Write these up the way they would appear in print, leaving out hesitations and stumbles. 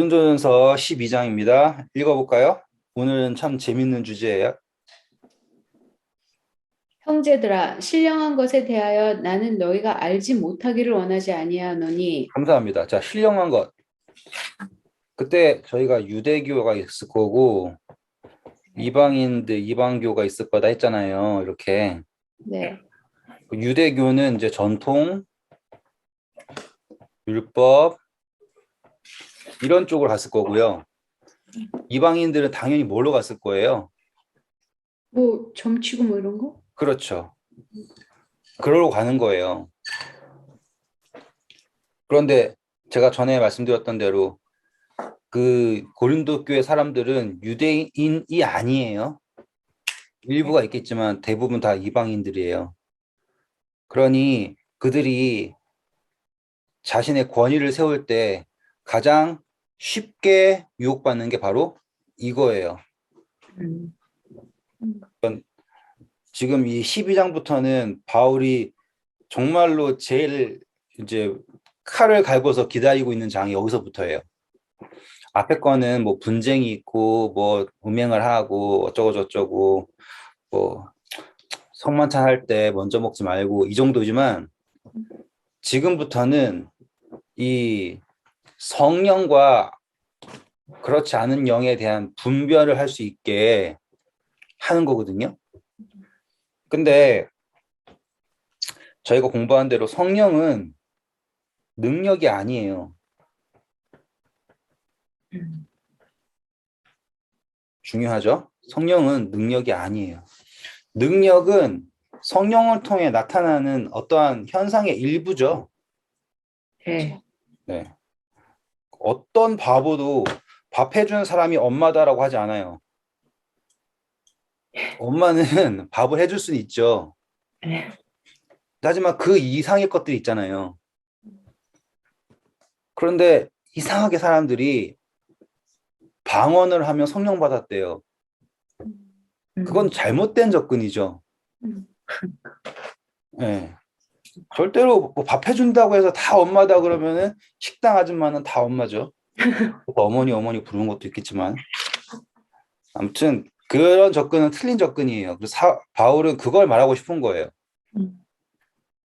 고린도전서 12장입니다. 읽어볼까요? 오늘은 참 재밌는 주제예요. 형제들아, 신령한 것에 대하여 나는 너희가 알지 못하기를 원하지 아니하노니. 감사합니다. 자, 신령한 것. 그때 저희가 유대교가 있을 거고 이방인들, 이방교가 있을 거다 했잖아요. 이렇게. 네, 유대교는 이제 전통, 율법 이런 쪽으로 갔을 거고요. 이방인들은 당연히 뭘로 갔을 거예요? 뭐 점치고 뭐 이런 거? 그렇죠. 그러러 가는 거예요. 그런데 제가 전에 말씀드렸던 대로 그 고린도 교회 사람들은 유대인이 아니에요. 일부가 있겠지만 대부분 다 이방인들이에요. 그러니 그들이 자신의 권위를 세울 때 가장 쉽게 유혹받는 게 바로 이거예요. 음, 지금 이 12장부터는 바울이 정말로 제일 이제 칼을 갈고서 기다리고 있는 장이 여기서부터예요. 앞에 거는 뭐 분쟁이 있고 뭐 음행을 하고 어쩌고 저쩌고 뭐 성만찬 할 때 먼저 먹지 말고 이 정도지만 지금부터는 이 성령과 그렇지 않은 영에 대한 분별을 할 수 있게 하는 거거든요. 근데 저희가 공부한 대로 성령은 능력이 아니에요. 중요하죠? 성령은 능력이 아니에요. 능력은 성령을 통해 나타나는 어떠한 현상의 일부죠. 네. 네. 어떤 바보도 밥 해주는 사람이 엄마다라고 하지 않아요. 엄마는 밥을 해줄 수는 있죠. 네. 하지만 그 이상의 것들이 있잖아요. 그런데 이상하게 사람들이 방언을 하며 성령 받았대요. 그건 잘못된 접근이죠. 네. 절대로 뭐 밥 해준다고 해서 다 엄마다 그러면은 식당 아줌마는 다 엄마죠. 어머니 어머니 부르는 것도 있겠지만 아무튼 그런 접근은 틀린 접근이에요. 그래서 바울은 그걸 말하고 싶은 거예요.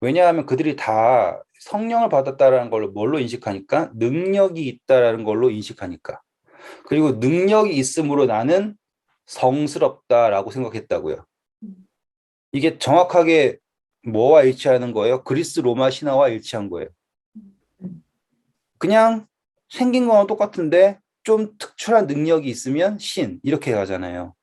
왜냐하면 그들이 다 성령을 받았다라는 걸로 뭘로 인식하니까 능력이 있다라는 걸로 인식하니까 그리고 능력이 있으므로 나는 성스럽다라고 생각했다고요. 이게 정확하게 뭐와 일치하는 거예요? 그리스 로마 신화와 일치한 거예요. 그냥 생긴 거는 똑같은데 좀 특출한 능력이 있으면 신 이렇게 가잖아요.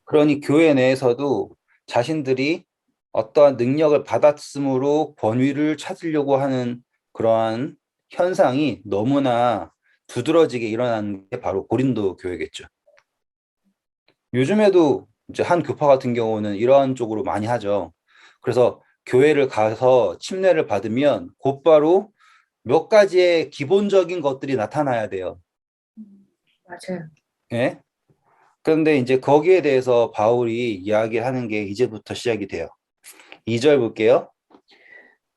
그러니 교회 내에서도 자신들이 어떠한 능력을 받았으므로 권위를 찾으려고 하는 그러한 현상이 너무나 두드러지게 일어나는 게 바로 고린도 교회겠죠. 요즘에도 이제 한 교파 같은 경우는 이러한 쪽으로 많이 하죠. 그래서 교회를 가서 침례를 받으면 곧바로 몇 가지의 기본적인 것들이 나타나야 돼요. 맞아요. 예? 그런데 이제 거기에 대해서 바울이 이야기하는 게 이제부터 시작이 돼요. 2절 볼게요.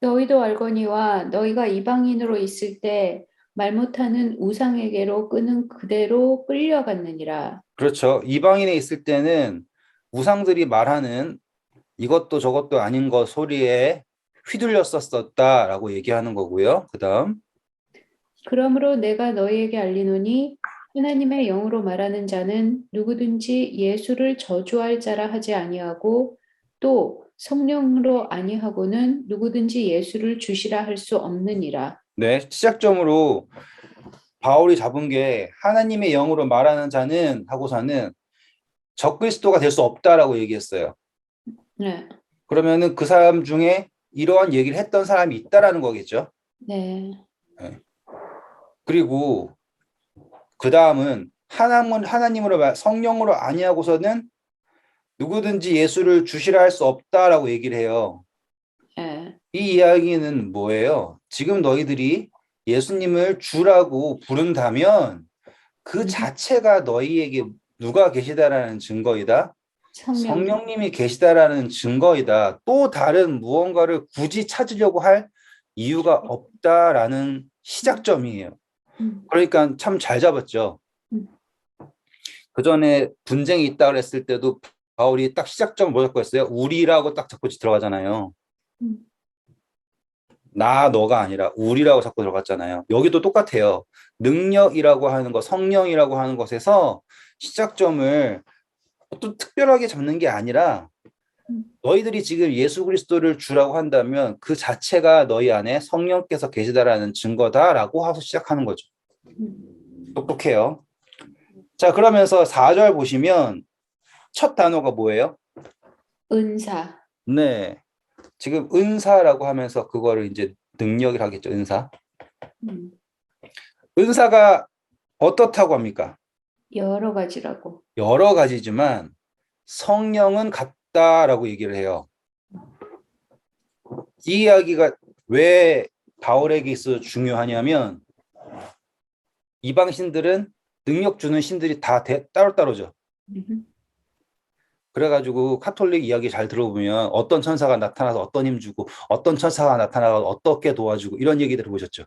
너희도 알거니와 너희가 이방인으로 있을 때 말 못하는 우상에게로 끄는 그대로 끌려갔느니라. 그렇죠. 이방인에 있을 때는 우상들이 말하는 이것도 저것도 아닌 것 소리에 휘둘렸었다라고 얘기하는 거고요. 그 다음. 그러므로 내가 너희에게 알리노니 하나님의 영으로 말하는 자는 누구든지 예수를 저주할 자라 하지 아니하고 또 성령으로 아니하고는 누구든지 예수를 주시라 할 수 없느니라. 네, 시작점으로 바울이 잡은 게 하나님의 영으로 말하는 자는 하고서는 적그리스도가 될 수 없다라고 얘기했어요. 네, 그러면은 그 사람 중에 이러한 얘기를 했던 사람이 있다라는 거겠죠. 네, 네. 그리고 그 다음은 하나님으로 성령으로 아니하고서는 누구든지 예수를 주시라 할 수 없다라고 얘기를 해요. 네. 이 이야기는 뭐예요? 지금 너희들이 예수님을 주라고 부른다면 그 자체가 너희에게 누가 계시다라는 증거이다. 성령. 성령님이 계시다라는 증거이다. 또 다른 무언가를 굳이 찾으려고 할 이유가 없다라는 시작점이에요. 그러니까 참 잘 잡았죠. 음. 그 전에 분쟁이 있다 그랬을 때도 바울이 딱 시작점 뭐 잡고 했어요? 우리라고 딱 잡고 들어가잖아요. 음. 나, 너가 아니라 우리라고 자꾸 들어갔잖아요. 여기도 똑같아요. 능력이라고 하는 것, 성령이라고 하는 것에서 시작점을 또 특별하게 잡는 게 아니라 너희들이 지금 예수 그리스도를 주라고 한다면 그 자체가 너희 안에 성령께서 계시다라는 증거다라고 하고 시작하는 거죠. 똑똑해요. 자, 그러면서 4절 보시면 첫 단어가 뭐예요? 은사. 네. 지금 은사라고 하면서 그거를 이제 능력이라겠죠, 은사. 음. 은사가 어떻다고 합니까? 여러 가지라고. 여러 가지지만 성령은 같다라고 얘기를 해요. 이 이야기가 왜 바울에게 있어 중요하냐면 이방신들은 능력 주는 신들이 다 따로따로죠. 그래가지고 카톨릭 이야기 잘 들어보면 어떤 천사가 나타나서 어떤 힘 주고 어떤 천사가 나타나서 어떻게 도와주고 이런 얘기 들어보셨죠?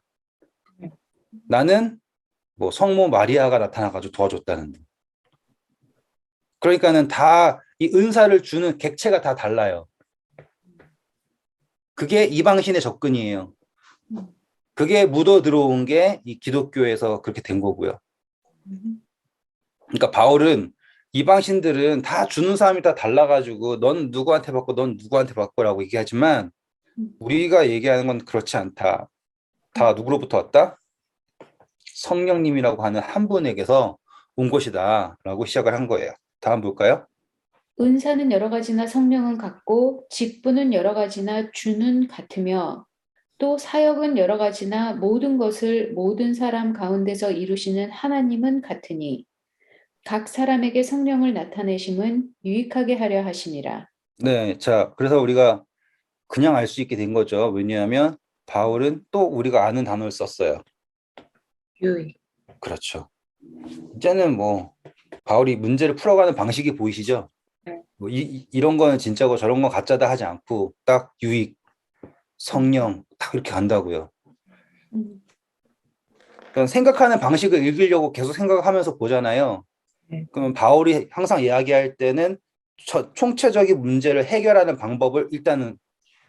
나는 뭐 성모 마리아가 나타나가지고 도와줬다는. 그러니까는 다 이 은사를 주는 객체가 다 달라요. 그게 이방신의 접근이에요. 그게 묻어 들어온 게 이 기독교에서 그렇게 된 거고요. 그러니까 바울은 이방신들은 다 주는 사람이 다 달라가지고 넌 누구한테 받고 넌 누구한테 받고라고 얘기하지만 우리가 얘기하는 건 그렇지 않다. 다 누구로부터 왔다? 성령님이라고 하는 한 분에게서 온 것이다 라고 시작을 한 거예요. 다음 볼까요? 은사는 여러 가지나 성령은 같고 직분은 여러 가지나 주는 같으며 또 사역은 여러 가지나 모든 것을 모든 사람 가운데서 이루시는 하나님은 같으니 각 사람에게 성령을 나타내심은 유익하게 하려 하심이라. 네, 자, 그래서 우리가 그냥 알 수 있게 된 거죠. 왜냐하면 바울은 또 우리가 아는 단어를 썼어요. 유익. 그렇죠. 이제는 뭐 바울이 문제를 풀어가는 방식이 보이시죠? 네. 뭐 이런 거는 진짜고 저런 건 가짜다 하지 않고 딱 유익, 성령 딱 이렇게 간다고요. 그러니까 생각하는 방식을 읽으려고 계속 생각하면서 보잖아요. 네. 그러면 바울이 항상 이야기할 때는 총체적인 문제를 해결하는 방법을 일단은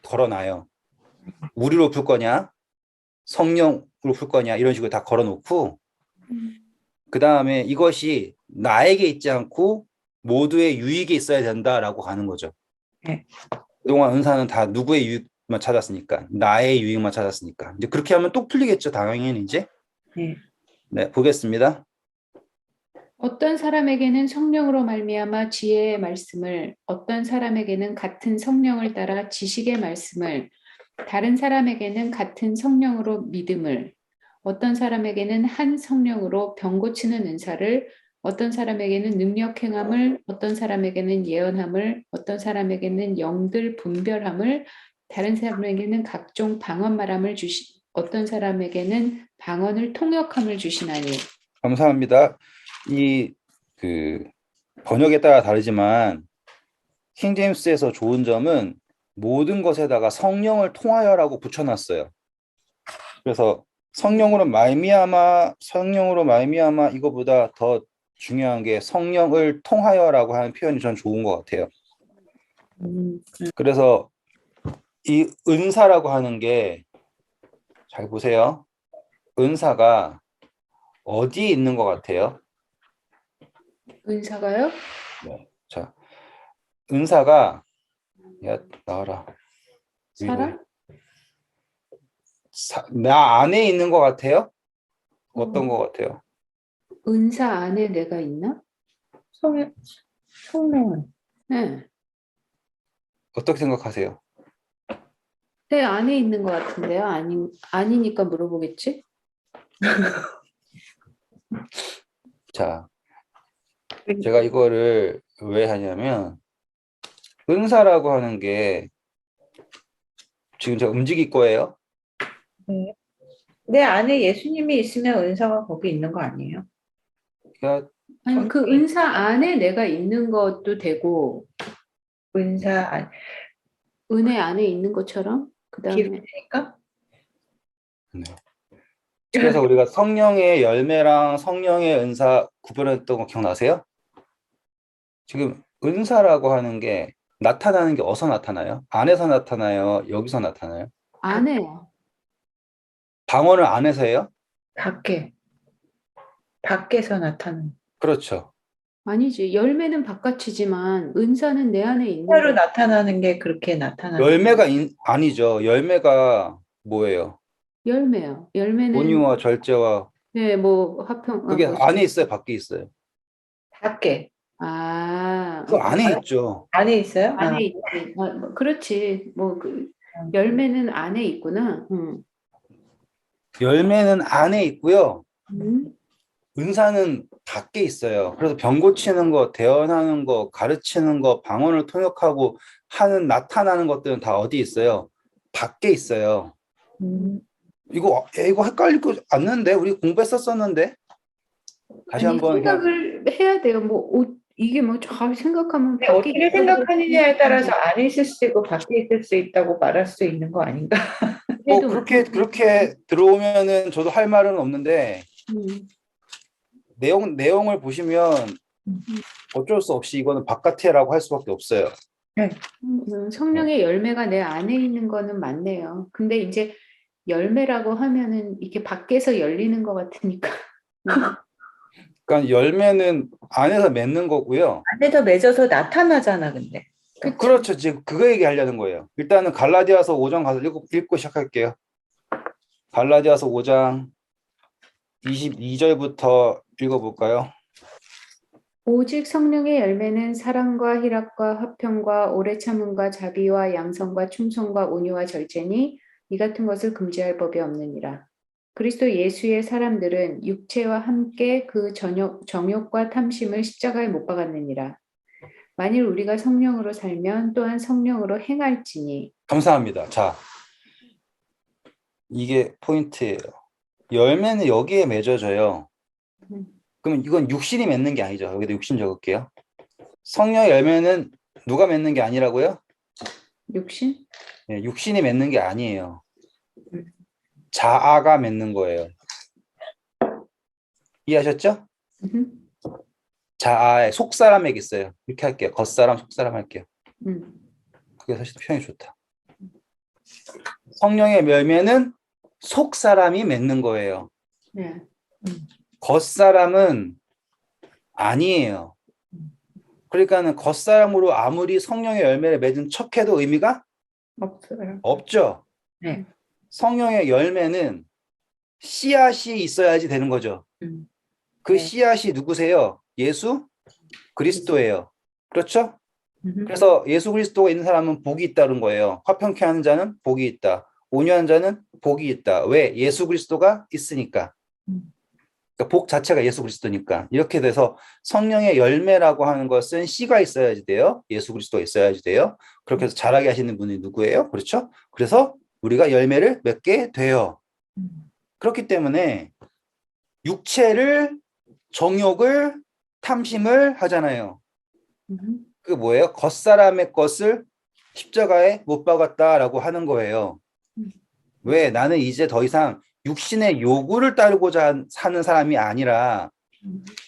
걸어놔요. 우리로 풀 거냐, 성령으로 풀 거냐 이런 식으로 다 걸어놓고 그 다음에 이것이 나에게 있지 않고 모두의 유익에 있어야 된다라고 가는 거죠. 네. 그동안 은사는 다 누구의 유익만 찾았으니까, 나의 유익만 찾았으니까. 이제 그렇게 하면 또 풀리겠죠, 당연히 이제. 네. 네, 보겠습니다. 어떤 사람에게는 성령으로 말미암아 지혜의 말씀을, 어떤 사람에게는 같은 성령을 따라 지식의 말씀을, 다른 사람에게는 같은 성령으로 믿음을, 어떤 사람에게는 한 성령으로 병 고치는 은사를, 어떤 사람에게는 능력 행함을, 어떤 사람에게는 예언함을, 어떤 사람에게는 영들 분별함을, 다른 사람에게는 각종 방언 말함을 어떤 사람에게는 방언을 통역함을 주시나니. 감사합니다. 이 그 번역에 따라 다르지만 킹제임스에서 좋은 점은 모든 것에다가 성령을 통하여라고 붙여놨어요. 그래서 성령으로 말미암아 이거보다 더 중요한 게 성령을 통하여라고 하는 표현이 전 좋은 것 같아요. 그래서 이 은사라고 하는 게 잘 보세요. 은사가 어디에 있는 것 같아요? 은사가요? 네. 자, 은사가 야 나와라. 사람? 나 안에 있는 것 같아요? 어떤 것 같아요? 은사 안에 내가 있나? 성령은? 네. 어떻게 생각하세요? 내 안에 있는 것 같은데요? 아니니까 물어보겠지? 자, 제가 이거를 왜 하냐면 은사라고 하는 게 지금 제가 움직일 거예요. 네. 내 안에 예수님이 있으면 은사가 거기 있는 거 아니에요? 그러니까 아니, 그 은사 안에 내가 있는 것도 되고, 은사 은혜 안에 있는 것처럼, 그 다음에, 기름이니까? 네. 그래서 우리가 성령의 열매랑 성령의 은사 구별했던 거 기억나세요? 지금 은사라고 하는 게 나타나는 게 어디서 나타나요? 안에서 나타나요? 여기서 나타나요? 안에요. 방언을 안에서 해요? 밖에, 밖에서 나타나는. 그렇죠. 아니지. 열매는 바깥이지만 은사는 내 안에 있는 실제로 거야. 나타나는 게 그렇게 나타나는. 아니죠. 열매가 뭐예요? 열매요. 열매는 온유와 절제와 네, 뭐 화평, 그게 뭐 안에 있어요, 밖에 있어요? 밖에. 그 안에 있죠. 안에 있어요? 안에 있지. 뭐 그렇지. 뭐 그 열매는 안에 있구나. 열매는 안에 있고요. 음. 은사는 밖에 있어요. 그래서 병 고치는 거, 대언하는 거, 가르치는 거, 방언을 통역하고 하는 나타나는 것들은 다 어디 있어요? 밖에 있어요. 음, 이거 헷갈릴 거 않는데 우리 공부했었었는데 다시 아니 한번 그냥 생각을 해야 돼요. 뭐 이게 뭐 잘 생각하면 근데 밖에 어떻게 있어도 생각하느냐에 따라서 안에 있을 수도 있고 밖에 있을 수 있다고 말할 수 있는 거 아닌가? 뭐 그래도 그렇게 들어오면은 저도 할 말은 없는데 음, 내용을 보시면 어쩔 수 없이 이거는 바깥에라고 할 수밖에 없어요. 성령의 열매가 내 안에 있는 거는 맞네요. 근데 이제 열매라고 하면은 이게 밖에서 열리는 것 같으니까. 그러니까 열매는 안에서 맺는 거고요. 안에서 맺어서 나타나잖아, 근데. 그쵸? 그렇죠. 지금 그거 얘기하려는 거예요. 일단은 갈라디아서 5장 가서 읽고 시작할게요. 갈라디아서 5장 22절부터 읽어볼까요? 오직 성령의 열매는 사랑과 희락과 화평과 오래 참음과 자비와 양선과 충성과 온유와 절제니 이 같은 것을 금지할 법이 없느니라. 그리스도 예수의 사람들은 육체와 함께 그 정욕과 탐심을 십자가에 못 박았느니라. 만일 우리가 성령으로 살면 또한 성령으로 행할지니. 감사합니다. 자, 이게 포인트예요. 열매는 여기에 맺어져요. 그러면 이건 육신이 맺는 게 아니죠. 여기도 육신 적을게요. 성령의 열매는 누가 맺는 게 아니라고요? 육신? 네, 육신이 맺는 게 아니에요. 자아가 맺는 거예요. 이해하셨죠? 음, 자아의 속사람에게 있어요. 이렇게 할게요. 겉사람, 속사람 할게요. 그게 사실 표현이 좋다. 성령의 열매는 속사람이 맺는 거예요. 네. 겉사람은 아니에요. 그러니까는 겉사람으로 아무리 성령의 열매를 맺은 척해도 의미가 없어요. 없죠. 네. 성령의 열매는 씨앗이 있어야지 되는 거죠. 그 네. 씨앗이 누구세요? 예수 그리스도예요. 그렇죠? 음. 그래서 예수 그리스도가 있는 사람은 복이 있다는 거예요. 화평케 하는 자는 복이 있다. 온유한 자는 복이 있다. 왜? 예수 그리스도가 있으니까. 그러니까 복 자체가 예수 그리스도니까. 이렇게 돼서 성령의 열매라고 하는 것은 씨가 있어야지 돼요. 예수 그리스도가 있어야지 돼요. 그렇게 해서 자라게 하시는 분이 누구예요? 그렇죠? 그래서 우리가 열매를 맺게 돼요. 그렇기 때문에 육체를 정욕을 탐심을 하잖아요. 그게 뭐예요? 겉사람의 것을 십자가에 못 박았다라고 하는 거예요. 왜? 나는 이제 더 이상 육신의 요구를 따르고자 사는 사람이 아니라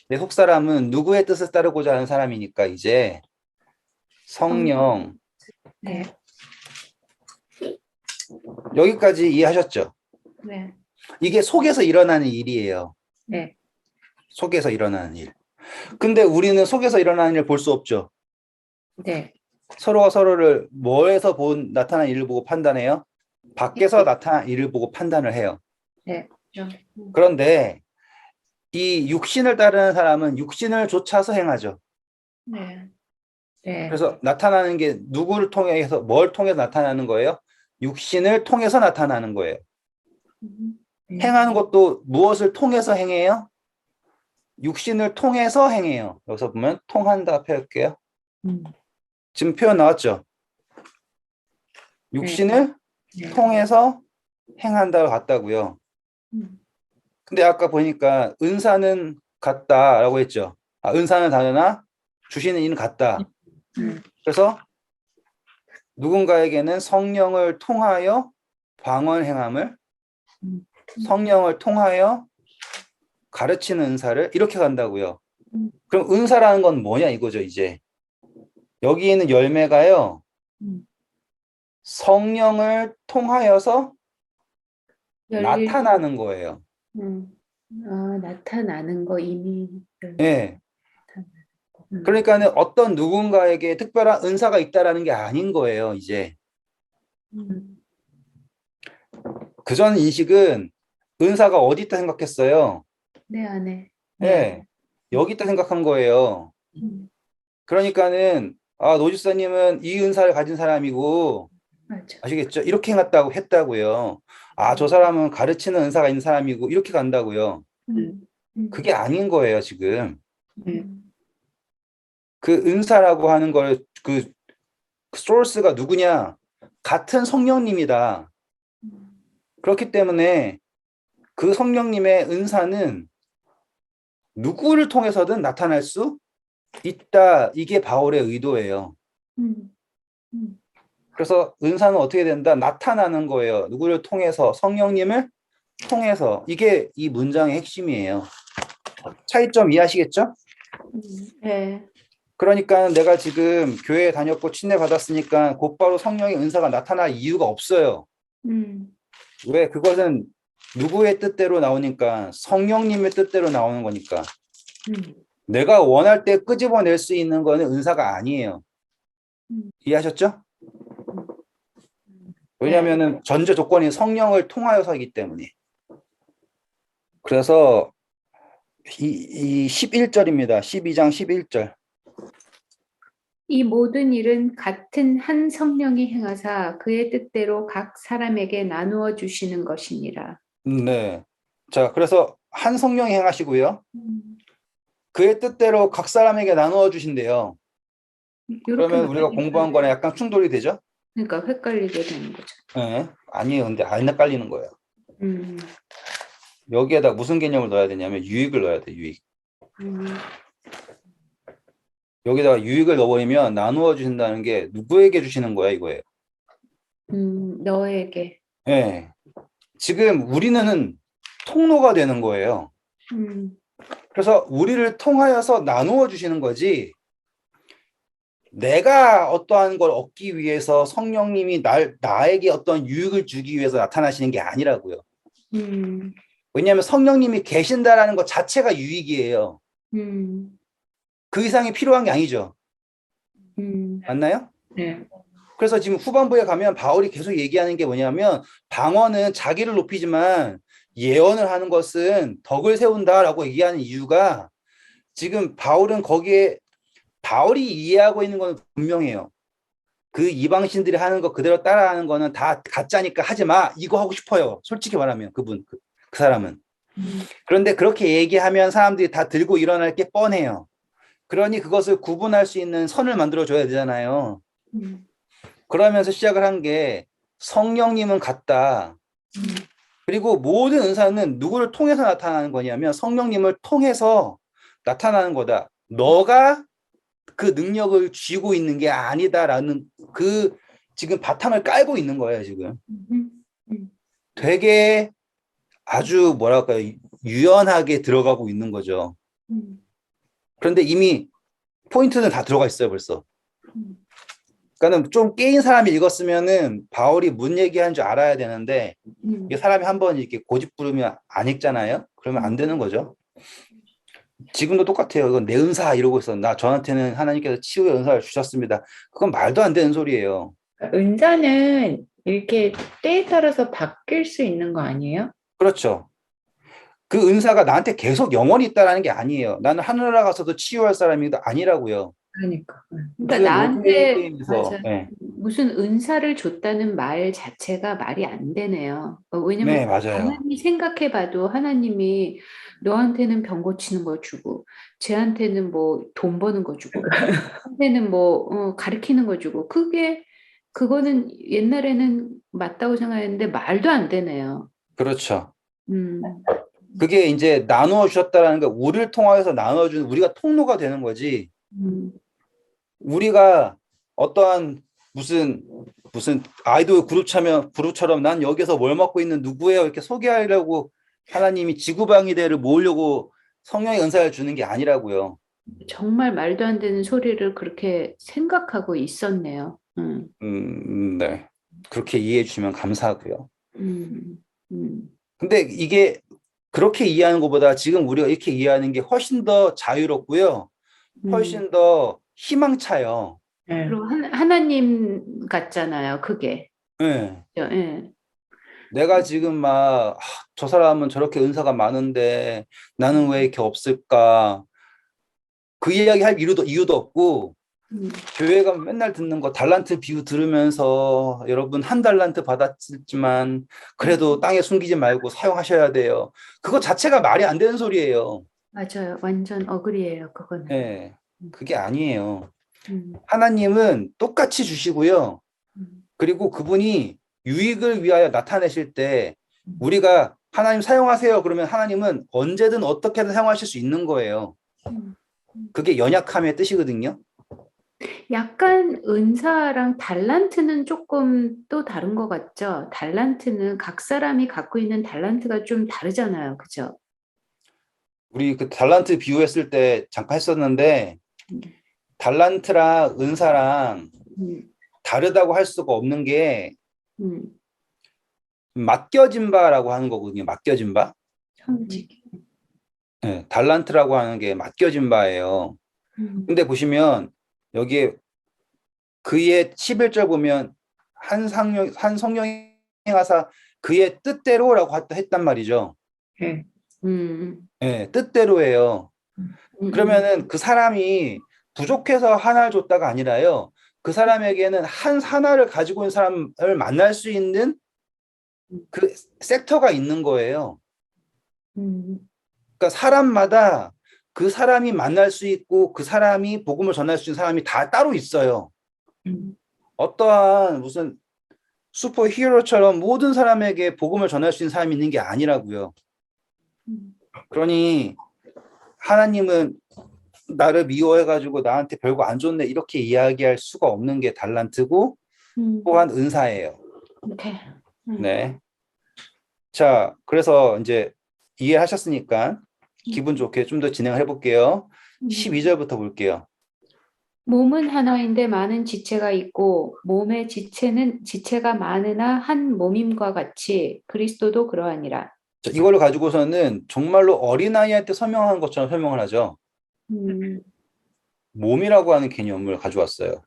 내 속사람은 누구의 뜻을 따르고자 하는 사람이니까 이제 성령 네. 여기까지 이해하셨죠? 네. 이게 속에서 일어나는 일이에요. 네. 속에서 일어나는 일. 근데 우리는 속에서 일어나는 일 볼 수 없죠. 네. 서로가 서로를 뭐에서 나타난 일을 보고 판단해요? 밖에서 나타난 일을 보고 판단을 해요. 네. 그런데 이 육신을 따르는 사람은 육신을 쫓아서 행하죠. 네. 네. 그래서 나타나는 게 누구를 통해서 뭘 통해서 나타나는 거예요? 육신을 통해서 나타나는 거예요. 행하는 것도 무엇을 통해서 행해요? 육신을 통해서 행해요. 여기서 보면 통한다 표현할게요. 지금 표현 나왔죠? 육신을 네. 통해서 행한다고 같다고요. 근데 아까 보니까 은사는 같다라고 했죠. 은사는 다르나 주시는 이는 같다. 그래서 누군가에게는 성령을 통하여 방언 행함을 성령을 통하여 가르치는 은사를 이렇게 간다고요. 음. 그럼 은사라는 건 뭐냐 이거죠, 이제. 여기 있는 열매가요. 음. 성령을 통하여서 열릴, 나타나는 거예요. 나타나는 거 이미 예. 나타나는 거. 그러니까는 어떤 누군가에게 특별한 은사가 있다라는 게 아닌 거예요, 이제. 그전 인식은 은사가 어디 있다 생각했어요. 내 안에. 예. 여기 있다 생각한 거예요. 음. 그러니까는 노지사님은 이 은사를 가진 사람이고, 맞아. 아시겠죠? 이렇게 했다고요. 저 사람은 가르치는 은사가 있는 사람이고 이렇게 간다고요. 그게 아닌 거예요, 지금. 그 은사라고 하는 걸 그 소스가 누구냐? 같은 성령님이다. 그렇기 때문에 그 성령님의 은사는 누구를 통해서든 나타날 수 있다. 이게 바울의 의도예요. 그래서 은사는 어떻게 된다? 나타나는 거예요. 누구를 통해서, 성령님을 통해서. 이게 이 문장의 핵심이에요. 차이점 이해하시겠죠? 네. 그러니까 내가 지금 교회에 다녔고 침례 받았으니까 곧바로 성령의 은사가 나타날 이유가 없어요. 왜? 그것은 누구의 뜻대로 나오니까 성령님의 뜻대로 나오는 거니까. 내가 원할 때 끄집어낼 수 있는 거는 은사가 아니에요. 이해하셨죠? 왜냐하면 전제 조건이 성령을 통하여서이기 때문에. 그래서 이 11절입니다. 12장 11절. 이 모든 일은 같은 한 성령이 행하사 그의 뜻대로 각 사람에게 나누어 주시는 것이니라. 네. 자, 그래서 한 성령이 행하시고요. 그의 뜻대로 각 사람에게 나누어 주신대요. 그러면 우리가 공부한 거랑 약간 충돌이 되죠? 그러니까 헷갈리게 되는 거죠. 네. 아니에요. 근데 안 헷갈리는 거예요. 여기에다 무슨 개념을 넣어야 되냐면 유익을 넣어야 돼, 유익. 여기다가 유익을 넣어버리면 나누어 주신다는 게 누구에게 주시는 거야, 이거예요. 너에게. 네. 지금 우리는 통로가 되는 거예요. 그래서 우리를 통하여서 나누어 주시는 거지. 내가 어떠한 걸 얻기 위해서 성령님이 나에게 어떤 유익을 주기 위해서 나타나시는 게 아니라고요. 왜냐하면 성령님이 계신다라는 것 자체가 유익이에요. 그 이상이 필요한 게 아니죠. 맞나요? 네. 그래서 지금 후반부에 가면 바울이 계속 얘기하는 게 뭐냐면 방언은 자기를 높이지만 예언을 하는 것은 덕을 세운다라고 얘기하는 이유가 지금 바울은 거기에 바울이 이해하고 있는 건 분명해요. 그 이방신들이 하는 거 그대로 따라하는 거는 다 가짜니까 하지 마. 이거 하고 싶어요. 솔직히 말하면 그 사람은. 그런데 그렇게 얘기하면 사람들이 다 들고 일어날 게 뻔해요. 그러니 그것을 구분할 수 있는 선을 만들어줘야 되잖아요. 그러면서 시작을 한 게 성령님은 같다. 그리고 모든 은사는 누구를 통해서 나타나는 거냐면 성령님을 통해서 나타나는 거다. 너가 그 능력을 쥐고 있는 게 아니다라는 그 지금 바탕을 깔고 있는 거예요, 지금. 되게 아주 뭐랄까요, 유연하게 들어가고 있는 거죠. 그런데 이미 포인트는 다 들어가 있어요, 벌써. 그러니까는 좀 깨인 사람이 읽었으면은 바울이 뭔 얘기하는 줄 알아야 되는데 이게 사람이 한번 이렇게 고집 부르면 안 읽잖아요. 그러면 안 되는 거죠. 지금도 똑같아요. 이건 내 은사 이러고 있어. 저한테는 하나님께서 치유의 은사를 주셨습니다. 그건 말도 안 되는 소리예요. 은사는 이렇게 때에 따라서 바뀔 수 있는 거 아니에요? 그렇죠. 그 은사가 나한테 계속 영원히 있다라는 게 아니에요. 나는 하늘나라 가서도 치유할 사람이 아니라고요. 그러니까. 그러니까 나한테 맞아. 네. 무슨 은사를 줬다는 말 자체가 말이 안 되네요. 왜냐면 네, 맞아요. 가만히 생각해봐도 하나님이 너한테는 병 고치는 거 주고, 쟤한테는 뭐 돈 버는 거 주고, 한테는 뭐 가르치는 거 주고, 그거는 옛날에는 맞다고 생각했는데 말도 안 되네요. 그렇죠. 음, 그게 이제 나누어 주셨다라는 거, 우리를 통하여서 나눠주는 우리가 통로가 되는 거지. 우리가 어떠한 무슨 아이돌 그룹처럼 난 여기서 뭘 맡고 있는 누구예요 이렇게 소개하려고 하나님이 지구방위대를 모으려고 성령의 은사를 주는 게 아니라고요. 정말 말도 안 되는 소리를 그렇게 생각하고 있었네요. 네. 그렇게 이해해 주시면 감사하고요. 음, 음, 근데 이게 그렇게 이해하는 것보다 지금 우리가 이렇게 이해하는 게 훨씬 더 자유롭고요. 훨씬 더 희망차요. 예. 그리고 하나님 같잖아요, 그게. 네. 예. 내가 지금 막 저 사람은 저렇게 은사가 많은데 나는 왜 이렇게 없을까? 그 이야기 할 이유도 없고 교회 가면 맨날 듣는 거 달란트 비유 들으면서 여러분 한 달란트 받았지만 그래도 땅에 숨기지 말고 사용하셔야 돼요. 그거 자체가 말이 안 되는 소리예요. 맞아요. 완전 어그리예요, 그거는. 네, 그게 아니에요. 음, 하나님은 똑같이 주시고요. 음, 그리고 그분이 유익을 위하여 나타내실 때 우리가 하나님 사용하세요. 그러면 하나님은 언제든 어떻게든 사용하실 수 있는 거예요. 음. 그게 연약함의 뜻이거든요. 약간 은사랑 달란트는 조금 또 다른 것 같죠? 달란트는 각 사람이 갖고 있는 달란트가 좀 다르잖아요, 그죠? 우리 그 달란트 비유했을 때 잠깐 했었는데 음, 달란트랑 은사랑 음, 다르다고 할 수가 없는 게 음. 맡겨진 바라고 하는 거거든요. 맡겨진 바. 형식. 네, 달란트라고 하는 게 맡겨진 바예요. 근데 보시면 여기에 그의 11절 보면 한 성령이 하사 그의 뜻대로라고 했단 말이죠. 예. 네, 뜻대로예요. 그러면은 그 사람이 부족해서 하나를 줬다가 아니라요. 그 사람에게는 한 하나를 가지고 있는 사람을 만날 수 있는 그 섹터가 있는 거예요. 그러니까 사람마다 그 사람이 만날 수 있고 그 사람이 복음을 전할 수 있는 사람이 다 따로 있어요. 어떠한 무슨 슈퍼 히어로처럼 모든 사람에게 복음을 전할 수 있는 사람이 있는 게 아니라고요. 그러니 하나님은 나를 미워해가지고 나한테 별거 안 줬네 이렇게 이야기할 수가 없는 게 달란트고 또한 은사예요. 오케이. 네. 자, 그래서 이제 이해하셨으니까 기분 좋게 좀 더 진행을 해볼게요. 12절부터 볼게요. 몸은 하나인데 많은 지체가 있고 몸의 지체가 많으나 한 몸임과 같이 그리스도도 그러하니라. 자, 이거를 가지고서는 정말로 어린아이한테 설명하는 것처럼 설명을 하죠. 음, 몸이라고 하는 개념을 가져왔어요.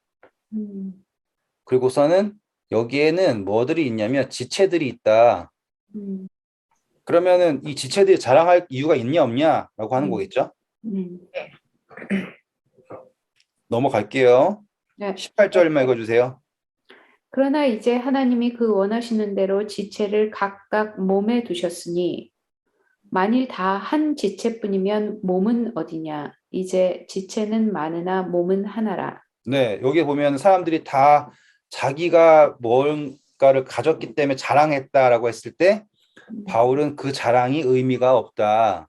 음, 그리고서는 여기에는 뭐들이 있냐면 지체들이 있다. 음, 그러면은 이 지체들이 자랑할 이유가 있냐 없냐라고 하는 거겠죠. 음. 넘어갈게요. 네. 18절만 읽어주세요. 그러나 이제 하나님이 그 원하시는 대로 지체를 각각 몸에 두셨으니 만일 다 한 지체뿐이면 몸은 어디냐? 이제 지체는 많으나 몸은 하나라. 네, 여기 보면 사람들이 다 자기가 뭔가를 가졌기 때문에 자랑했다라고 했을 때 바울은 그 자랑이 의미가 없다.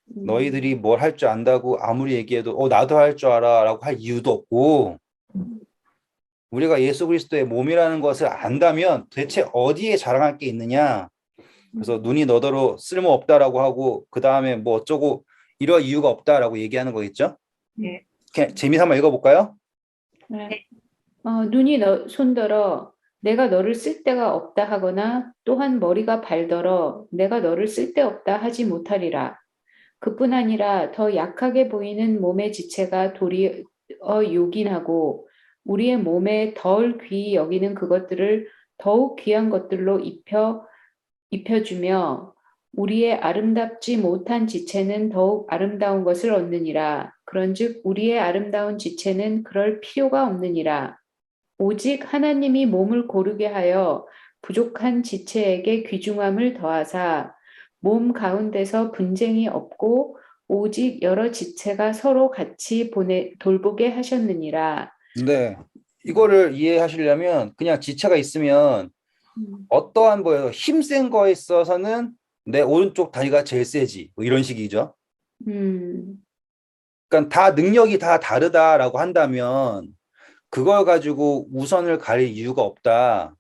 너희들이 뭘 할 줄 안다고 아무리 얘기해도 나도 할 줄 알아라고 할 이유도 없고 우리가 예수 그리스도의 몸이라는 것을 안다면 대체 어디에 자랑할 게 있느냐? 그래서 눈이 너더러 쓸모없다라고 하고 그 다음에 뭐 어쩌고 이럴 이유가 없다라고 얘기하는 거겠죠? 네. 그냥 재미삼아 읽어볼까요? 네. 눈이 손더러 내가 너를 쓸 데가 없다 하거나 또한 머리가 발더러 내가 너를 쓸 데 없다 하지 못하리라. 그뿐 아니라 더 약하게 보이는 몸의 지체가 도리어 요긴하고 우리의 몸에 덜 귀히 여기는 그것들을 더욱 귀한 것들로 입혀주며 우리의 아름답지 못한 지체는 더욱 아름다운 것을 얻느니라. 그런즉 우리의 아름다운 지체는 그럴 필요가 없느니라. 오직 하나님이 몸을 고르게 하여 부족한 지체에게 귀중함을 더하사 몸 가운데서 분쟁이 없고 오직 여러 지체가 서로 같이 돌보게 하셨느니라. 네. 이거를 이해하시려면 그냥 지체가 있으면 어떠한 거예요? 힘센 거에 있어서는 내 오른쪽 다리가 제일 세지. 뭐 이런 식이죠. 음, 그러니까 다 능력이 다 다르다라고 한다면 그걸 가지고 우선을 가릴 이유가 없다.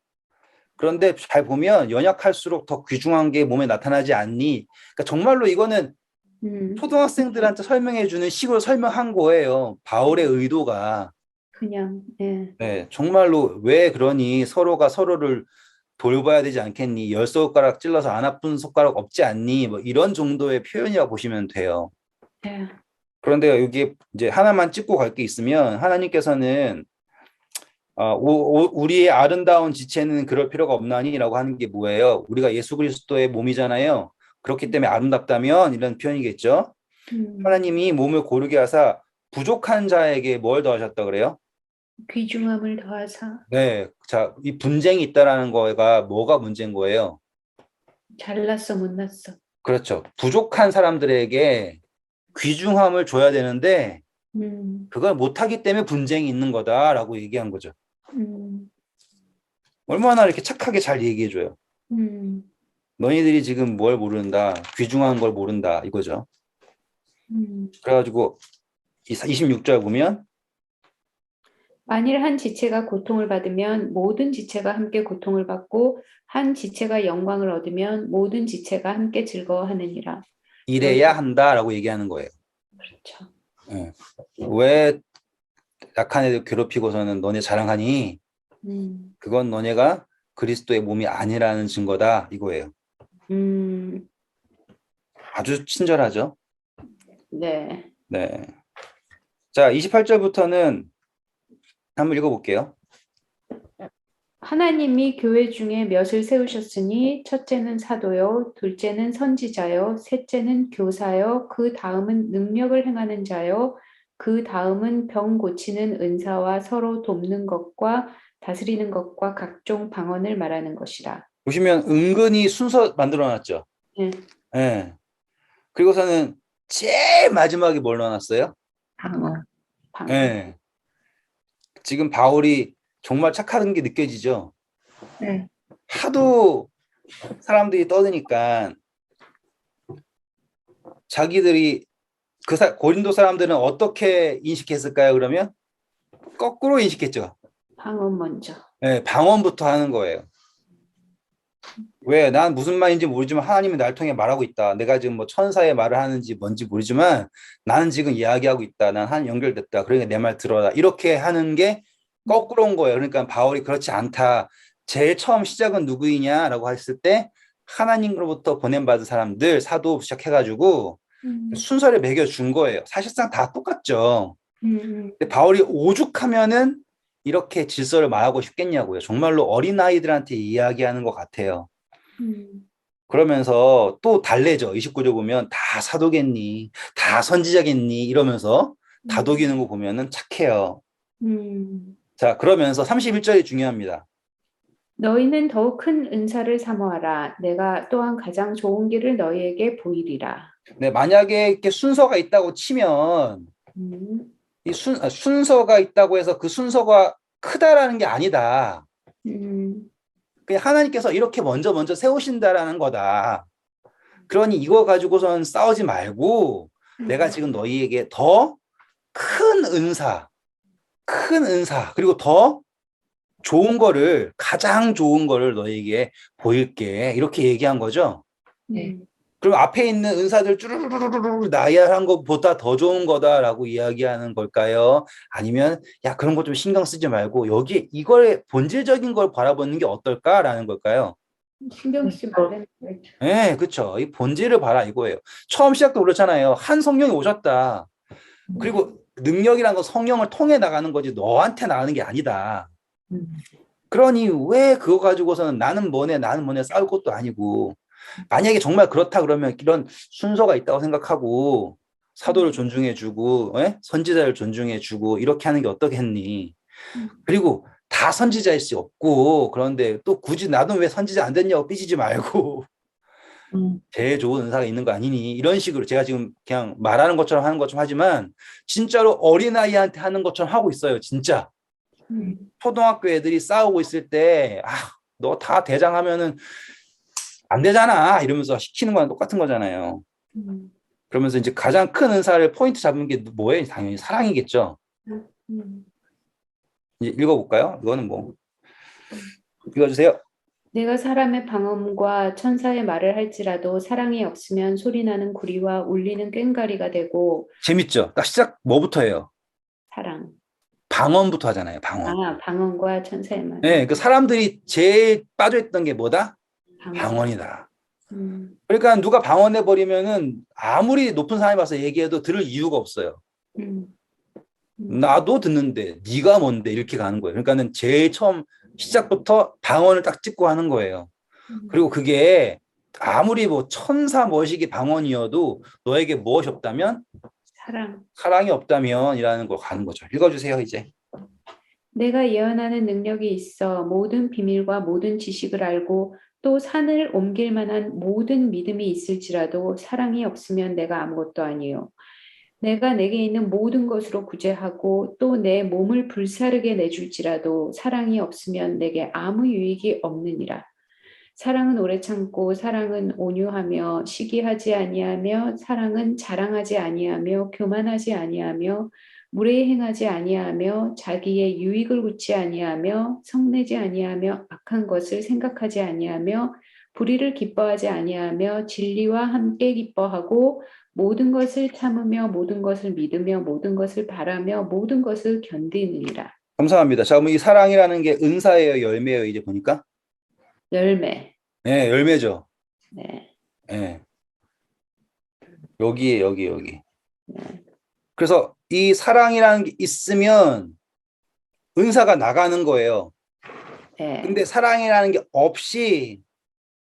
그런데 잘 보면 연약할수록 더 귀중한 게 몸에 나타나지 않니? 그러니까 정말로 이거는 초등학생들한테 설명해 주는 식으로 설명한 거예요. 바울의 의도가. 그냥, 예. 네, 정말로 왜 그러니 서로가 서로를 돌봐야 되지 않겠니? 열 손가락 찔러서 안 아픈 손가락 없지 않니? 뭐 이런 정도의 표현이라고 보시면 돼요. 예. 그런데 여기 이제 하나만 찍고 갈 게 있으면 하나님께서는 우리의 아름다운 지체는 그럴 필요가 없나니라고 하는 게 뭐예요? 우리가 예수 그리스도의 몸이잖아요. 그렇기 때문에 아름답다면 이런 표현이겠죠. 하나님이 몸을 고르게 하사 부족한 자에게 뭘 더하셨다 그래요? 귀중함을 더하사 네, 자, 이 분쟁이 있다라는 거가 뭐가 문제인 거예요? 잘났어 못났어. 그렇죠. 부족한 사람들에게 귀중함을 줘야 되는데 그걸 못하기 때문에 분쟁이 있는 거다라고 얘기한 거죠. 얼마나 이렇게 착하게 잘 얘기해줘요. 너희들이 지금 뭘 모른다, 귀중한 걸 모른다 이거죠. 그래가지고 26절 보면 만일 한 지체가 고통을 받으면 모든 지체가 함께 고통을 받고 한 지체가 영광을 얻으면 모든 지체가 함께 즐거워하느니라. 이래야 한다라고 얘기하는 거예요. 그렇죠. 네. 왜 약한 애들 괴롭히고서는 너네 자랑하니? 그건 너네가 그리스도의 몸이 아니라는 증거다 이거예요. 아주 친절하죠. 네. 네. 자, 28절부터는 한번 읽어볼게요. 하나님이 교회 중에 몇을 세우셨으니 첫째는 사도요, 둘째는 선지자요, 셋째는 교사요, 그 다음은 능력을 행하는 자요, 그 다음은 병 고치는 은사와 서로 돕는 것과 다스리는 것과 각종 방언을 말하는 것이라. 보시면 은근히 순서 만들어놨죠. 네. 네. 그리고서는 제일 마지막에 뭘 넣어놨어요? 방어. 방언. 네. 지금 바울이 정말 착한 게 느껴지죠. 네. 하도 사람들이 떠드니까 자기들이 고린도 사람들은 어떻게 인식했을까요? 그러면 거꾸로 인식했죠. 방언 먼저. 네, 방언부터 하는 거예요. 왜? 난 무슨 말인지 모르지만 하나님이 날 통해 말하고 있다. 내가 지금 뭐 천사의 말을 하는지 뭔지 모르지만 나는 지금 이야기하고 있다. 난 한 연결됐다. 그러니까 내 말 들어라. 이렇게 하는 게 거꾸로인 거예요. 그러니까 바울이 그렇지 않다. 제일 처음 시작은 누구이냐라고 했을 때 하나님으로부터 보냄받은 사람들 사도 시작해가지고 순서를 매겨준 거예요. 사실상 다 똑같죠. 근데 바울이 오죽하면은 이렇게 질서를 말하고 싶겠냐고요. 정말로 어린아이들한테 이야기하는 것 같아요. 그러면서 또 달래죠. 29절 보면 다 사도겠니? 다 선지자겠니? 이러면서 다독이는 거 보면은 착해요. 자, 그러면서 31절이 중요합니다. 너희는 더욱 큰 은사를 사모하라. 내가 또한 가장 좋은 길을 너희에게 보이리라. 네, 만약에 이렇게 순서가 있다고 치면 이 순서가 있다고 해서 그 순서가 크다라는 게 아니다. 그냥 하나님께서 이렇게 먼저 세우신다라는 거다. 그러니 이거 가지고선 싸우지 말고 내가 지금 너희에게 더 큰 은사, 그리고 더 좋은 거를, 가장 좋은 거를 너희에게 보일게. 이렇게 얘기한 거죠. 네. 그럼 앞에 있는 은사들 쭈루루루루루 나열한 것보다 더 좋은 거다라고 이야기하는 걸까요? 아니면 야 그런 거 좀 신경 쓰지 말고 여기 이거의 본질적인 걸 바라보는 게 어떨까라는 걸까요? 신경 쓰지 말라는 거죠. 네, 그렇죠. 이 본질을 봐라 이거예요. 처음 시작도 그렇잖아요. 한 성령이 오셨다. 그리고 능력이란 건 성령을 통해 나가는 거지 너한테 나가는 게 아니다. 그러니 왜 그거 가지고서는 나는 뭐네 싸울 것도 아니고 만약에 정말 그렇다 그러면 이런 순서가 있다고 생각하고 사도를 존중해주고 선지자를 존중해주고 이렇게 하는 게 어떻겠니? 그리고 다 선지자일 수 없고 그런데 또 굳이 나도 왜 선지자 안 됐냐고 삐지지 말고 제일 좋은 은사가 있는 거 아니니? 이런 식으로 제가 지금 그냥 말하는 것처럼 하는 것처럼 하지만 진짜로 어린아이한테 하는 것처럼 하고 있어요. 진짜. 초등학교 애들이 싸우고 있을 때 너 다 대장하면은 안 되잖아 이러면서 시키는 거랑 똑같은 거잖아요. 그러면서 이제 가장 큰 은사를 포인트 잡는 게 뭐예요? 당연히 사랑이겠죠. 이제 읽어볼까요? 이거는 뭐 읽어주세요. 내가 사람의 방언과 천사의 말을 할지라도 사랑이 없으면 소리나는 구리와 울리는 꽹과리가 되고 재밌죠? 딱 시작 뭐부터 해요? 사랑. 방언부터 하잖아요. 방언. 방언과 천사의 말. 네, 그 사람들이 제일 빠져있던 게 뭐다? 방언. 방언이다. 음, 그러니까 누가 방언해 버리면은 아무리 높은 사람이 와서 얘기해도 들을 이유가 없어요. 음, 나도 듣는데 네가 뭔데 이렇게 가는 거예요. 그러니까는 제일 처음 시작부터 방언을 딱 찍고 하는 거예요. 그리고 그게 아무리 뭐 천사 머시기 방언이어도 너에게 무엇이 없다면 사랑. 사랑이 없다면이라는 걸 가는 거죠. 읽어주세요 이제. 내가 예언하는 능력이 있어 모든 비밀과 모든 지식을 알고 또 산을 옮길 만한 모든 믿음이 있을지라도 사랑이 없으면 내가 아무것도 아니요. 내가 내게 있는 모든 것으로 구제하고 또 내 몸을 불사르게 내줄지라도 사랑이 없으면 내게 아무 유익이 없느니라. 사랑은 오래 참고 사랑은 온유하며 시기하지 아니하며 사랑은 자랑하지 아니하며 교만하지 아니하며 무례히 행하지 아니하며 자기의 유익을 굳지 아니하며 성내지 아니하며 악한 것을 생각하지 아니하며 불의를 기뻐하지 아니하며 진리와 함께 기뻐하고 모든 것을 참으며 모든 것을 믿으며 모든 것을 바라며 모든 것을 견디느니라. 감사합니다. 자, 그럼 이 사랑이라는 게 은사예요, 열매예요, 이제 보니까? 열매. 네, 열매죠. 네. 네. 여기에 여기. 네. 그래서 이 사랑이라는 게 있으면 은사가 나가는 거예요. 네. 근데 사랑이라는 게 없이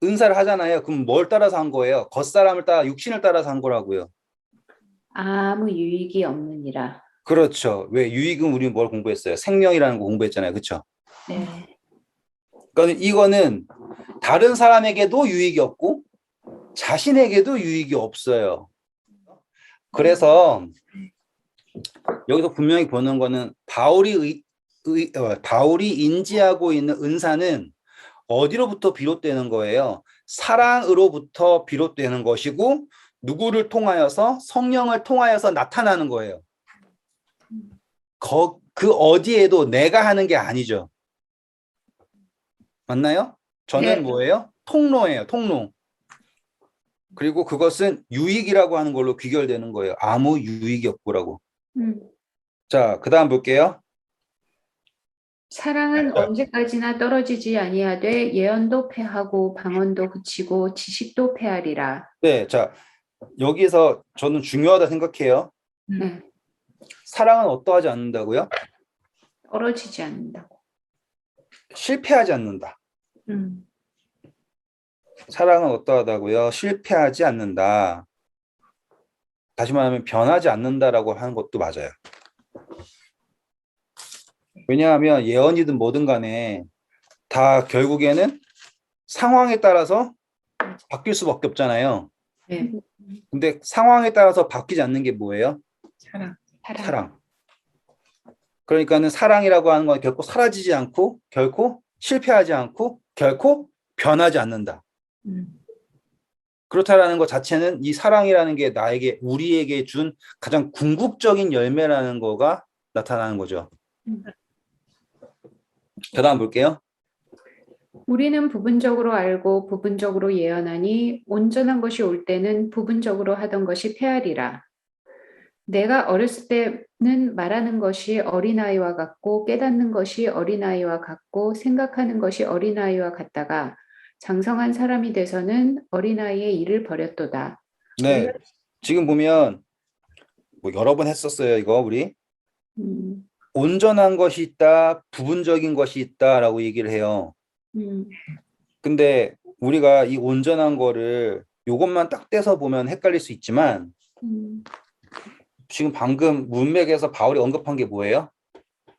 은사를 하잖아요. 그럼 뭘 따라서 한 거예요? 겉사람을 따라, 육신을 따라서 한 거라고요. 아무 유익이 없느니라. 그렇죠. 왜 유익은 우리는 뭘 공부했어요? 생명이라는 거 공부했잖아요. 그렇죠? 네. 그러니까 이거는 다른 사람에게도 유익이 없고 자신에게도 유익이 없어요. 그래서 여기서 분명히 보는 거는 바울이 인지하고 있는 은사는 어디로부터 비롯되는 거예요? 사랑으로부터 비롯되는 것이고 누구를 통하여서 성령을 통하여서 나타나는 거예요. 그 어디에도 내가 하는 게 아니죠. 맞나요? 저는 네. 뭐예요? 통로예요. 통로. 그리고 그것은 유익이라고 하는 걸로 귀결되는 거예요. 아무 유익이 없고라고. 자, 그 다음 볼게요. 사랑은 언제까지나 떨어지지 아니하되 예언도 패하고 방언도 그치고 지식도 패하리라. 네, 자, 여기서 저는 중요하다 생각해요. 네. 사랑은 어떠하지 않는다고요? 떨어지지 않는다고. 실패하지 않는다. 사랑은 어떠하다고요? 실패하지 않는다. 다시 말하면 변하지 않는다라고 하는 것도 맞아요. 왜냐하면 예언이든 뭐든 간에 다 결국에는 상황에 따라서 바뀔 수밖에 없잖아요. 네. 근데 상황에 따라서 바뀌지 않는 게 뭐예요? 사랑. 사랑. 그러니까는 사랑이라고 하는 건 결코 사라지지 않고 결코 실패하지 않고 결코 변하지 않는다. 그렇다라는 것 자체는 이 사랑이라는 게 우리에게 준 가장 궁극적인 열매라는 거가 나타나는 거죠. 그다음 볼게요. 우리는 부분적으로 알고 부분적으로 예언하니 온전한 것이 올 때는 부분적으로 하던 것이 패하리라. 내가 어렸을 때는 말하는 것이 어린아이와 같고 깨닫는 것이 어린아이와 같고 생각하는 것이 어린아이와 같다가 장성한 사람이 돼서는 어린아이의 일을 버렸도다. 네, 지금 보면 뭐 여러 번 했었어요. 이거 우리 온전한 것이 있다, 부분적인 것이 있다라고 얘기를 해요. 근데 우리가 이 온전한 거를 요것만 딱 떼서 보면 헷갈릴 수 있지만 지금 방금 문맥에서 바울이 언급한 게 뭐예요?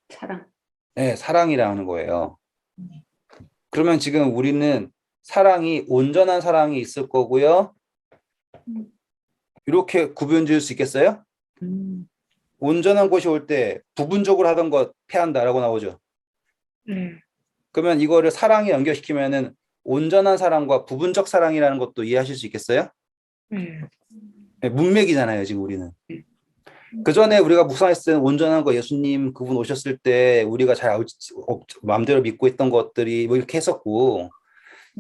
사랑. 네, 사랑이라는 거예요. 그러면 지금 우리는 사랑이 온전한 사랑이 있을 거고요. 이렇게 구분 지을 수 있겠어요? 온전한 것이 올 때 부분적으로 하던 것 패한다라고 나오죠. 그러면 이거를 사랑에 연결시키면은 온전한 사랑과 부분적 사랑이라는 것도 이해하실 수 있겠어요? 네, 문맥이잖아요, 지금 우리는. 그 전에 우리가 묵상했을 때는 온전한 거 예수님 그분 오셨을 때 우리가 마음대로 믿고 있던 것들이 뭐 이렇게 했었고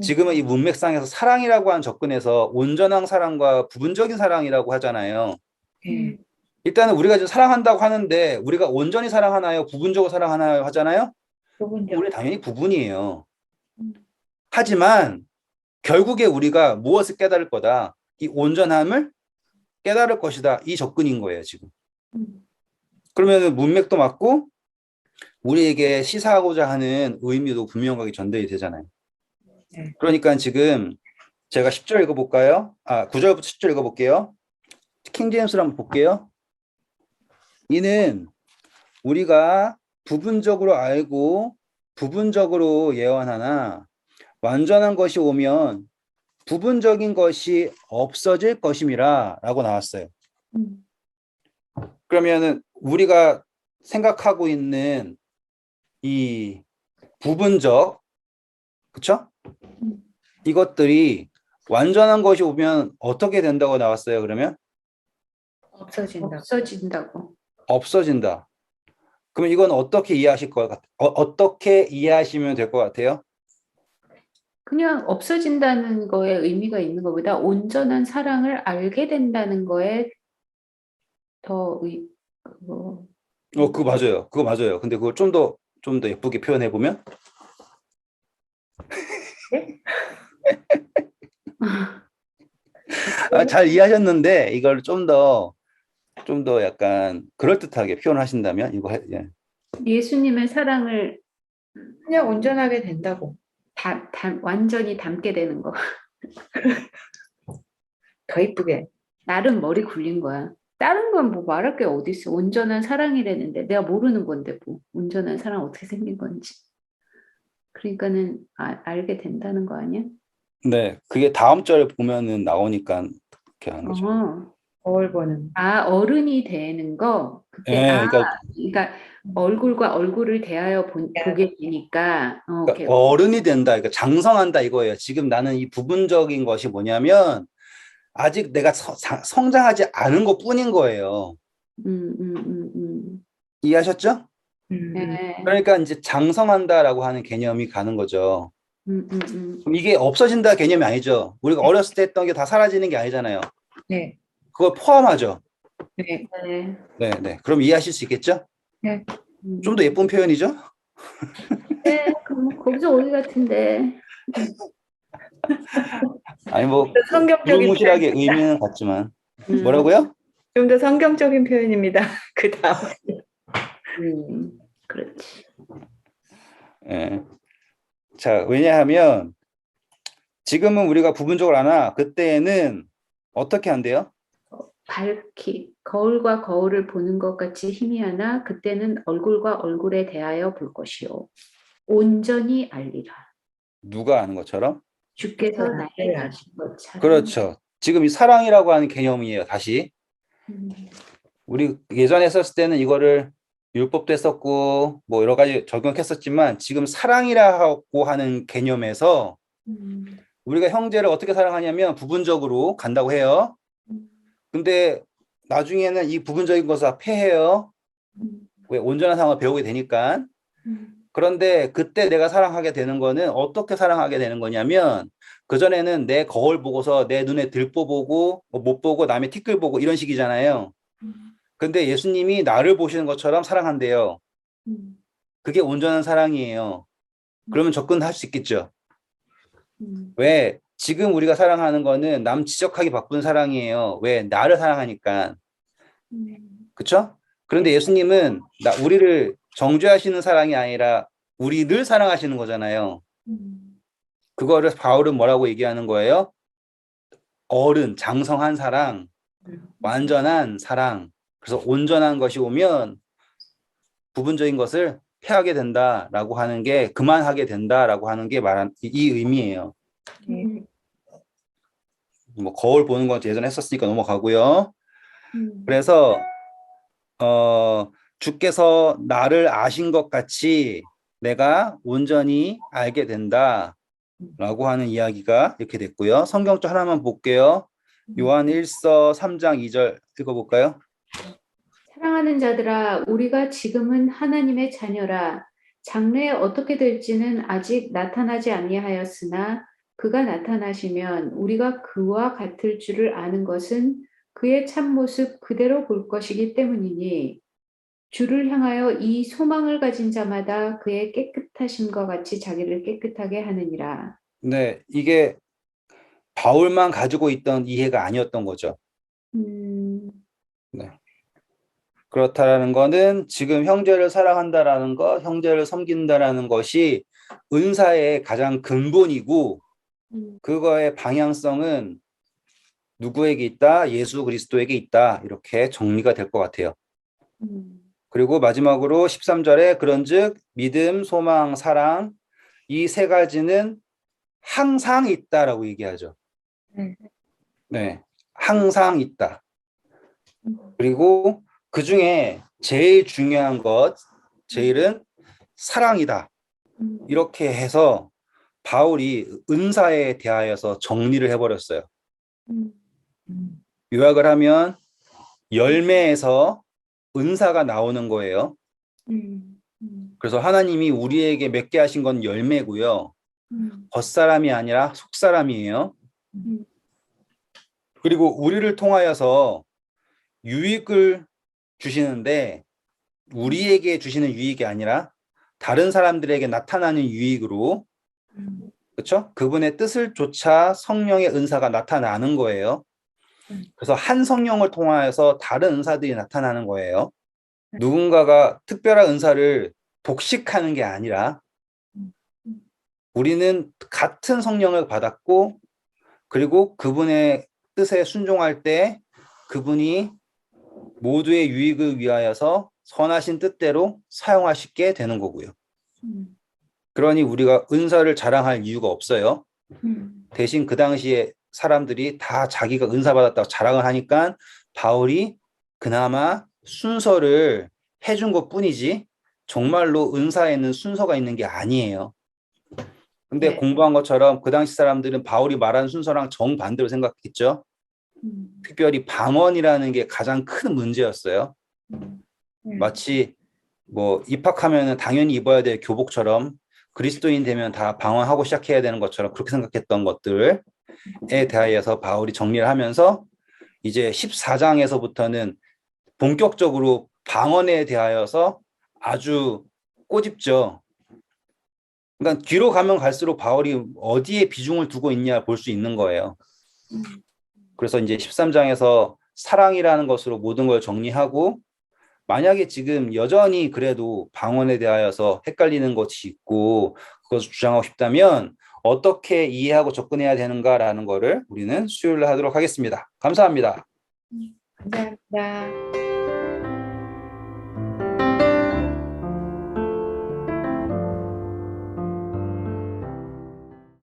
지금은 이 문맥상에서 사랑이라고 하는 접근에서 온전한 사랑과 부분적인 사랑이라고 하잖아요. 네. 일단은 우리가 지금 사랑한다고 하는데 우리가 온전히 사랑하나요? 부분적으로 사랑하나요? 하잖아요. 부분적. 우리 당연히 부분이에요. 하지만 결국에 우리가 무엇을 깨달을 거다. 이 온전함을 깨달을 것이다. 이 접근인 거예요, 지금. 그러면 문맥도 맞고 우리에게 시사하고자 하는 의미도 분명하게 전달이 되잖아요. 네. 그러니까 지금 제가 10절 읽어볼까요? 9절부터 10절 읽어볼게요. 킹제임스로 한번 볼게요. 이는 우리가 부분적으로 알고 부분적으로 예언하나 완전한 것이 오면 부분적인 것이 없어질 것임이라 라고 나왔어요. 그러면은 우리가 생각하고 있는 이 부분적, 그쵸? 이것들이 완전한 것이 오면 어떻게 된다고 나왔어요, 그러면? 없어진다. 없어진다고. 없어진다. 그럼 이건 어떻게 이해하실 것 같아요? 어떻게 이해하시면 될 것 같아요? 그냥 없어진다는 거에 의미가 있는 것보다 온전한 사랑을 알게 된다는 거에 더 그거. 그거 맞아요. 그거 맞아요. 근데 그걸 좀 더 예쁘게 표현해 보면? 잘 이해하셨는데 이걸 좀 더 약간 그럴듯하게 표현하신다면 예. 예수님의 사랑을 그냥 온전하게 된다고. 완전히 담게 되는 거. 더 이쁘게. 나름 머리 굴린 거야. 다른 건 뭐 말할 게 어디 있어. 온전한 사랑이라는데 내가 모르는 건데 뭐 온전한 사랑 어떻게 생긴 건지. 그러니까는 알게 된다는 거 아니야? 네, 그게 다음 절 보면은 나오니까 그렇게 하는 거죠. 거울 보는. 어른이 되는 거 그때 예, 그러니까 얼굴과 얼굴을 대하여 보게 되니까 그러니까 어른이 된다, 그러니까 장성한다 이거예요. 지금 나는 이 부분적인 것이 뭐냐면 아직 내가 성장하지 않은 것뿐인 거예요. 이해하셨죠? 네. 그러니까 이제 장성한다라고 하는 개념이 가는 거죠. 그럼 이게 없어진다 개념이 아니죠. 우리가 어렸을 때 했던 게 다 사라지는 게 아니잖아요. 네. 그걸 포함하죠. 네. 네, 네. 그럼 이해하실 수 있겠죠? 네. 좀 더 예쁜 표현이죠? 네, 그럼 거기서 어디 같은데. 아니 뭐 성경적인 무시무시하게 의미는 같지만 음. 뭐라고요? 좀 더 성경적인 표현입니다. 그 다음. 그렇지. 예. 자, 왜냐하면 지금은 우리가 부분적으로 아나 그때는 어떻게 한대요? 밝히 거울과 거울을 보는 것 같이 희미하나 그때는 얼굴과 얼굴에 대하여 볼 것이요 온전히 알리라. 누가 아는 것처럼? 주께서 나에게 하신 것처럼. 그렇죠. 지금 이 사랑이라고 하는 개념이에요. 다시 우리 예전에 썼을 때는 이거를 율법도 했었고 뭐 여러 가지 적용했었지만 지금 사랑이라고 하는 개념에서 우리가 형제를 어떻게 사랑하냐면 부분적으로 간다고 해요. 근데 나중에는 이 부분적인 것을 다 폐해요. 왜 온전한 사랑을 배우게 되니까. 그런데 그때 내가 사랑하게 되는 거는 어떻게 사랑하게 되는 거냐면 그전에는 내 거울 보고서 내 눈에 들보 보고 못 보고 남의 티끌 보고 이런 식이잖아요. 근데 예수님이 나를 보시는 것처럼 사랑한대요. 그게 온전한 사랑이에요. 그러면 접근할 수 있겠죠. 왜? 지금 우리가 사랑하는 거는 남 지적하기 바쁜 사랑이에요. 왜? 나를 사랑하니까. 그쵸? 그런데 예수님은 우리를 정죄하시는 사랑이 아니라 우리를 사랑하시는 거잖아요. 그거를 바울은 뭐라고 얘기하는 거예요? 어른, 장성한 사랑, 완전한 사랑. 그래서 온전한 것이 오면 부분적인 것을 패하게 된다라고 하는 게 그만하게 된다라고 하는 게 말한 이 의미예요. 뭐 거울 보는 건 예전에 했었으니까 넘어가고요. 그래서 주께서 나를 아신 것 같이 내가 온전히 알게 된다라고 하는 이야기가 이렇게 됐고요. 성경적 하나만 볼게요. 요한 1서 3장 2절 읽어볼까요? 사랑하는 자들아, 우리가 지금은 하나님의 자녀라. 장래에 어떻게 될지는 아직 나타나지 아니하였으나 그가 나타나시면 우리가 그와 같을 줄을 아는 것은 그의 참모습 그대로 볼 것이기 때문이니 주를 향하여 이 소망을 가진 자마다 그의 깨끗하심과 같이 자기를 깨끗하게 하느니라. 네, 이게 바울만 가지고 있던 이해가 아니었던 거죠. 네. 그렇다라는 거는 지금 형제를 사랑한다라는 것, 형제를 섬긴다라는 것이 은사의 가장 근본이고 그거의 방향성은 누구에게 있다? 예수 그리스도에게 있다. 이렇게 정리가 될 것 같아요. 그리고 마지막으로 13절에 그런즉 믿음, 소망, 사랑 이 세 가지는 항상 있다라고 얘기하죠. 네, 항상 있다. 그리고 그 중에 제일 중요한 것, 제일은 사랑이다. 이렇게 해서 바울이 은사에 대하여서 정리를 해버렸어요. 요약을 하면 열매에서 은사가 나오는 거예요. 그래서 하나님이 우리에게 맺게 하신 건 열매고요. 겉사람이 아니라 속사람이에요. 그리고 우리를 통하여서 유익을 주시는데 우리에게 주시는 유익이 아니라 다른 사람들에게 나타나는 유익으로, 그렇죠? 그분의 뜻을 쫓아 성령의 은사가 나타나는 거예요. 그래서 한 성령을 통하여서 다른 은사들이 나타나는 거예요. 누군가가 특별한 은사를 독식하는 게 아니라 우리는 같은 성령을 받았고 그리고 그분의 뜻에 순종할 때 그분이 모두의 유익을 위하여서 선하신 뜻대로 사용하시게 되는 거고요. 그러니 우리가 은사를 자랑할 이유가 없어요. 대신 그 당시에 사람들이 다 자기가 은사 받았다고 자랑을 하니까 바울이 그나마 순서를 해준 것 뿐이지 정말로 은사에는 순서가 있는 게 아니에요. 근데 네. 공부한 것처럼 그 당시 사람들은 바울이 말한 순서랑 정반대로 생각했죠. 특별히 방언이라는 게 가장 큰 문제였어요. 마치 뭐 입학하면 당연히 입어야 될 교복처럼 그리스도인 되면 다 방언하고 시작해야 되는 것처럼 그렇게 생각했던 것들에 대하여서 바울이 정리를 하면서 이제 14장에서부터는 본격적으로 방언에 대하여서 아주 꼬집죠. 그러니까 뒤로 가면 갈수록 바울이 어디에 비중을 두고 있냐 볼 수 있는 거예요. 그래서 이제 13장에서 사랑이라는 것으로 모든 걸 정리하고 만약에 지금 여전히 그래도 방언에 대하여서 헷갈리는 것이 있고 그것을 주장하고 싶다면 어떻게 이해하고 접근해야 되는가라는 거를 우리는 수요일에 하도록 하겠습니다. 감사합니다. 감사합니다.